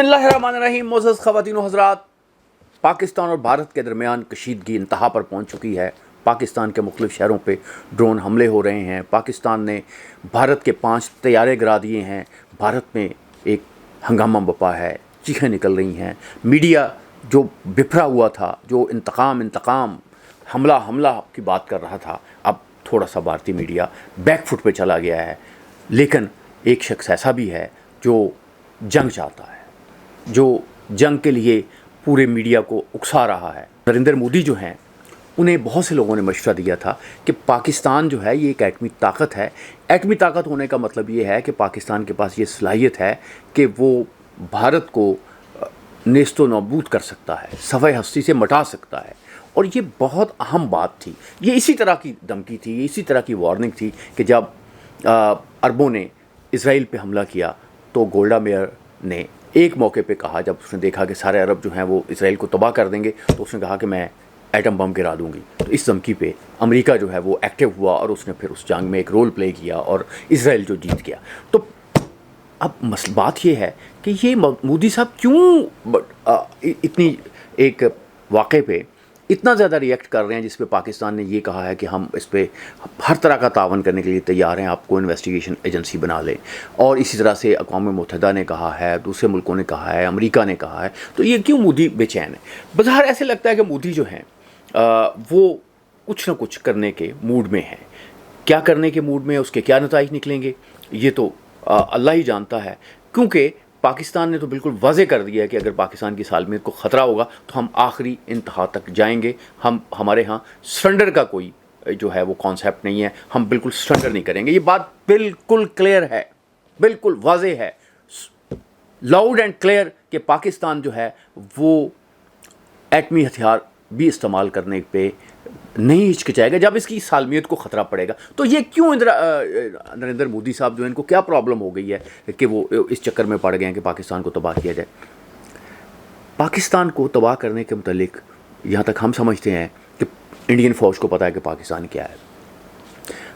बिस्मिल्लाहिर्रहमानिर्रहीम। मोअज़्ज़ज़ ख़वातीन व हज़रात, पाकिस्तान और भारत के दरमियान कशीदगी इंतहा पर पहुंच चुकी है। पाकिस्तान के मुख्तलिफ़ शहरों पे ड्रोन हमले हो रहे हैं। पाकिस्तान ने भारत के 5 तैयारे गिरा दिए हैं। भारत में एक हंगामा बपा है, चीखें निकल रही हैं। मीडिया जो बिखरा हुआ था, जो इंतकाम हमला की बात कर रहा था, अब थोड़ा सा भारतीय मीडिया बैक फुट पे चला गया है। लेकिन एक शख्स ऐसा भी है जो जंग चाहता है, जो जंग के लिए पूरे मीडिया को उकसा रहा है। नरेंद्र मोदी जो हैं, उन्हें बहुत से लोगों ने मशवरा दिया था कि पाकिस्तान जो है ये एक एटमी ताकत है। एटमी ताकत होने का मतलब ये है कि पाकिस्तान के पास ये सलाहियत है कि वो भारत को नेस्तो नाबूद कर सकता है, सफ़े हस्ती से मिटा सकता है। और ये बहुत अहम बात थी। ये इसी तरह की धमकी थी, ये इसी तरह की वार्निंग थी कि जब अरबों ने इसराइल पे हमला किया तो गोल्डा मेयर ने एक मौके पे कहा, जब उसने देखा कि सारे अरब जो हैं वो इसराइल को तबाह कर देंगे, तो उसने कहा कि मैं एटम बम गिरा दूंगी। तो इस धमकी पे अमेरिका जो है वो एक्टिव हुआ और उसने फिर उस जंग में एक रोल प्ले किया और इसराइल जो जीत गया। तो अब बात ये है कि ये मोदी साहब क्यों इतनी एक वाक़े पे इतना ज़्यादा रिएक्ट कर रहे हैं, जिस पे पाकिस्तान ने ये कहा है कि हम इस पर हर तरह का तावन करने के लिए तैयार हैं, आपको इन्वेस्टिगेशन एजेंसी बना लें। और इसी तरह से अक़वाम मुत्तहिदा ने कहा है, दूसरे मुल्कों ने कहा है, अमेरिका ने कहा है। तो ये क्यों मोदी बेचैन है? बज़ाहिर ऐसे लगता है कि मोदी जो हैं वो कुछ ना कुछ करने के मूड में हैं। क्या करने के मूड में, उसके क्या नताइज निकलेंगे, ये तो अल्लाह ही जानता है। क्योंकि पाकिस्तान ने तो बिल्कुल वाज़े कर दिया है कि अगर पाकिस्तान की सालमियत को ख़तरा होगा तो हम आखिरी इंतहा तक जाएंगे। हमारे यहाँ सरेंडर का कोई जो है वो कॉन्सेप्ट नहीं है, हम बिल्कुल सरेंडर नहीं करेंगे। ये बात बिल्कुल क्लियर है, बिल्कुल वाज़े है, लाउड एंड क्लियर कि पाकिस्तान जो है वो एटमी हथियार भी इस्तेमाल करने पे नहीं हिचकिचाएगा जब इसकी सालमियत को ख़तरा पड़ेगा। तो ये क्यों नरेंद्र मोदी साहब जो है, इनको क्या प्रॉब्लम हो गई है कि वो इस चक्कर में पड़ गए हैं कि पाकिस्तान को तबाह किया जाए? पाकिस्तान को तबाह करने के मुतालिक यहाँ तक हम समझते हैं कि इंडियन फ़ौज को पता है कि पाकिस्तान क्या है।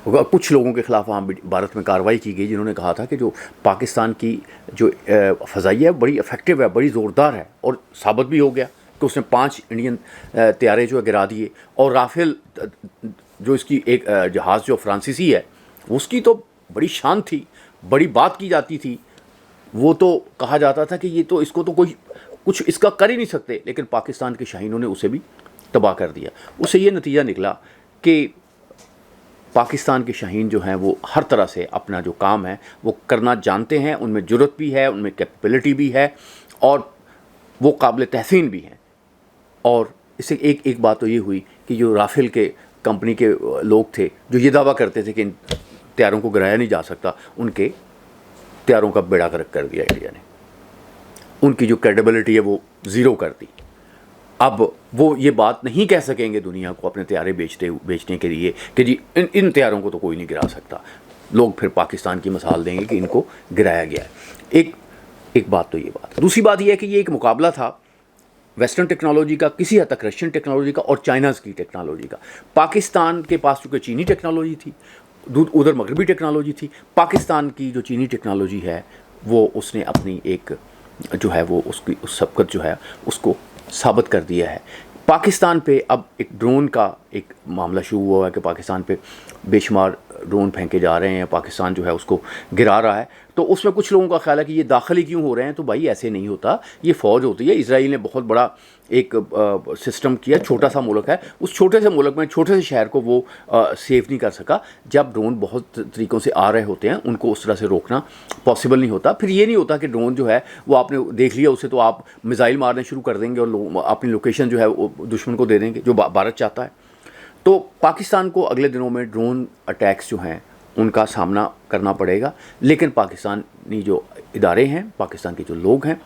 कुछ लोगों के ख़िलाफ़ वहाँ भारत में कार्रवाई की गई, जिन्होंने कहा था कि जो पाकिस्तान की जो फ़ज़ाइया है बड़ी इफ़ेक्टिव है, बड़ी ज़ोरदार है। और साबित भी हो गया कि उसने 5 इंडियन तैयारे जो गिरा दिए। और राफेल जो इसकी एक जहाज़ जो फ्रांसीसी है, उसकी तो बड़ी शान थी, बड़ी बात की जाती थी। वो तो कहा जाता था कि ये तो इसको तो कोई कुछ इसका कर ही नहीं सकते। लेकिन पाकिस्तान के शाहीनों ने उसे भी तबाह कर दिया। उससे ये नतीजा निकला कि पाकिस्तान के शाहीन जो हैं वो हर तरह से अपना जो काम है वो करना जानते हैं, उनमें जुर्रत भी है, उनमें कैपेबिलिटी भी है और वो काबिल तहसीन भी हैं। और इससे एक बात तो ये हुई कि जो राफेल के कंपनी के लोग थे जो ये दावा करते थे कि इन तैयारों को गिराया नहीं जा सकता, उनके तैयारों का बेड़ा गर्क कर दिया इंडिया ने। उनकी जो क्रेडिबिलिटी है वो ज़ीरो कर दी। अब वो ये बात नहीं कह सकेंगे दुनिया को अपने तैयारे बेचने के लिए कि जी इन तैयारों को तो कोई नहीं गिरा सकता। लोग फिर पाकिस्तान की मिसाल देंगे कि इनको गिराया गया है। एक बात तो ये बात। दूसरी बात यह है कि ये एक मुकाबला था वेस्टर्न टेक्नोलॉजी का, किसी हद तक रशियन टेक्नोलॉजी का और चाइनाज़ की टेक्नोलॉजी का। पाकिस्तान के पास चूँकि चीनी टेक्नोलॉजी थी, उधर मगरबी टेक्नोलॉजी थी। पाकिस्तान की जो चीनी टेक्नोलॉजी है वो उसने अपनी एक जो है वो उसकी उस सबकत जो है उसको साबित कर दिया है। पाकिस्तान पे अब एक ड्रोन का एक मामला शुरू हुआ है कि पाकिस्तान पे बेशुमार ड्रोन फेंके जा रहे हैं, पाकिस्तान जो है उसको गिरा रहा है। तो उसमें कुछ लोगों का ख्याल है कि ये दाखिली क्यों हो रहे हैं। तो भाई ऐसे नहीं होता, ये फ़ौज होती है। इसराइल ने बहुत बड़ा एक सिस्टम किया, छोटा सा मुल्क है, उस छोटे से मुल्क में छोटे से शहर को वो सेफ नहीं कर सका। जब ड्रोन बहुत तरीक़ों से आ रहे होते हैं उनको उस तरह से रोकना पॉसिबल नहीं होता। फिर ये नहीं होता कि ड्रोन जो है वो आपने देख लिया उसे तो आप मिसाइल मारने शुरू कर देंगे और अपनी लोकेशन जो है वो दुश्मन को दे देंगे, जो भारत चाहता है। तो पाकिस्तान को अगले दिनों में ड्रोन अटैक्स जो हैं उनका सामना करना पड़ेगा। लेकिन पाकिस्तानी जो इदारे हैं, पाकिस्तान के जो लोग हैं,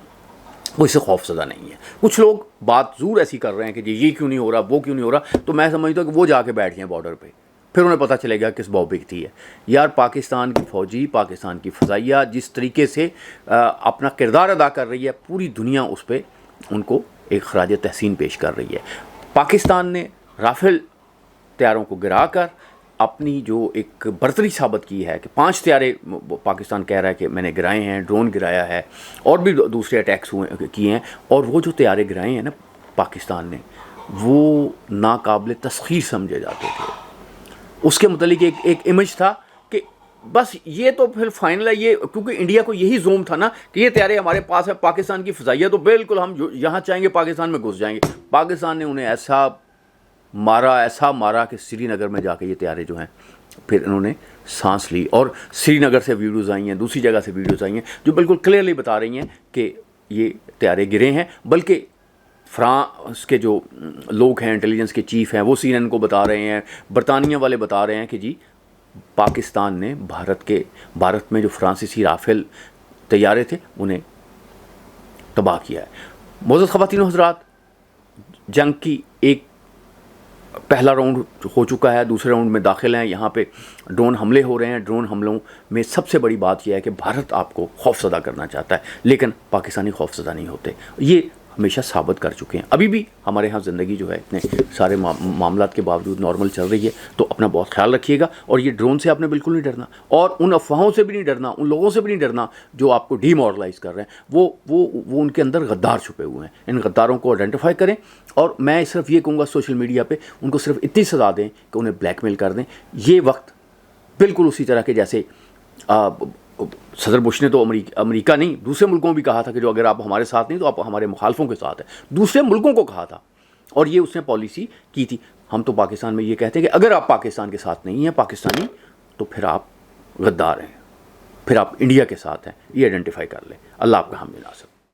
वो इससे खौफज़दा नहीं है। कुछ लोग बात ज़रूर ऐसी कर रहे हैं कि जी ये क्यों नहीं हो रहा, वो क्यों नहीं हो रहा। तो मैं समझता हूँ कि वो जाके बैठ जाएँ बॉर्डर पे, फिर उन्हें पता चलेगा किस बॉब बिकती है। यार पाकिस्तान की फ़ौजी, पाकिस्तान की फ़ज़ाइया जिस तरीके से अपना किरदार अदा कर रही है, पूरी दुनिया उस पर उनको एक खराज तहसीन पेश कर रही है। पाकिस्तान ने राफेल तैयारों को गिरा कर اپنی جو ایک برتری ثابت کی ہے کہ 5 طیارے پاکستان کہہ رہا ہے کہ میں نے گرائے ہیں، ڈرون گرایا ہے، اور بھی دوسرے اٹیکس کیے ہیں، اور وہ جو طیارے گرائے ہیں نا پاکستان نے، وہ ناقابل تسخیر سمجھے جاتے تھے. اس کے متعلق ایک امیج تھا کہ بس یہ تو پھر فائنل ہے، یہ کیونکہ انڈیا کو یہی زوم تھا نا کہ یہ طیارے ہمارے پاس ہے، پاکستان کی فضائیہ تو بالکل ہم یہاں چاہیں گے پاکستان میں گھس جائیں گے. پاکستان نے انہیں ایسا مارا کہ سری نگر میں جا کے یہ طیارے جو ہیں پھر انہوں نے سانس لی. اور سری نگر سے ویڈیوز آئی ہیں، دوسری جگہ سے ویڈیوز آئی ہیں جو بالکل کلیئرلی بتا رہی ہیں کہ یہ طیارے گرے ہیں. بلکہ فرانس کے جو لوگ ہیں، انٹیلیجنس کے چیف ہیں، وہ سی این این کو بتا رہے ہیں، برطانیہ والے بتا رہے ہیں کہ جی پاکستان نے بھارت میں جو فرانسیسی رافیل طیارے تھے انہیں تباہ کیا ہے. معزز خواتین و حضرات، جنگ کی ایک پہلا راؤنڈ ہو چکا ہے، دوسرے راؤنڈ میں داخل ہیں. یہاں پہ ڈرون حملے ہو رہے ہیں. ڈرون حملوں میں سب سے بڑی بات یہ ہے کہ بھارت آپ کو خوف زدہ کرنا چاہتا ہے، لیکن پاکستانی خوف زدہ نہیں ہوتے. یہ ہمیشہ ثابت کر چکے ہیں. ابھی بھی ہمارے ہاں زندگی جو ہے اتنے سارے معاملات کے باوجود نارمل چل رہی ہے. تو اپنا بہت خیال رکھیے گا. اور یہ ڈرون سے آپ نے بالکل نہیں ڈرنا، اور ان افواہوں سے بھی نہیں ڈرنا، ان لوگوں سے بھی نہیں ڈرنا جو آپ کو ڈی مورلائز کر رہے ہیں. وہ ان کے اندر غدار چھپے ہوئے ہیں. ان غداروں کو آئیڈینٹیفائی کریں. اور میں صرف یہ کہوں گا سوشل میڈیا پہ ان کو صرف اتنی سزا دیں کہ انہیں بلیک میل کر دیں. یہ وقت بالکل اسی طرح کے جیسے صدر بش نے تو امریکہ نہیں دوسرے ملکوں میں بھی کہا تھا کہ جو اگر آپ ہمارے ساتھ نہیں تو آپ ہمارے مخالفوں کے ساتھ ہیں. دوسرے ملکوں کو کہا تھا، اور یہ اس نے پالیسی کی تھی. ہم تو پاکستان میں یہ کہتے ہیں کہ اگر آپ پاکستان کے ساتھ نہیں ہیں پاکستانی، تو پھر آپ غدار ہیں، پھر آپ انڈیا کے ساتھ ہیں. یہ آئیڈینٹیفائی کر لیں. اللہ آپ کا حامی ناصر.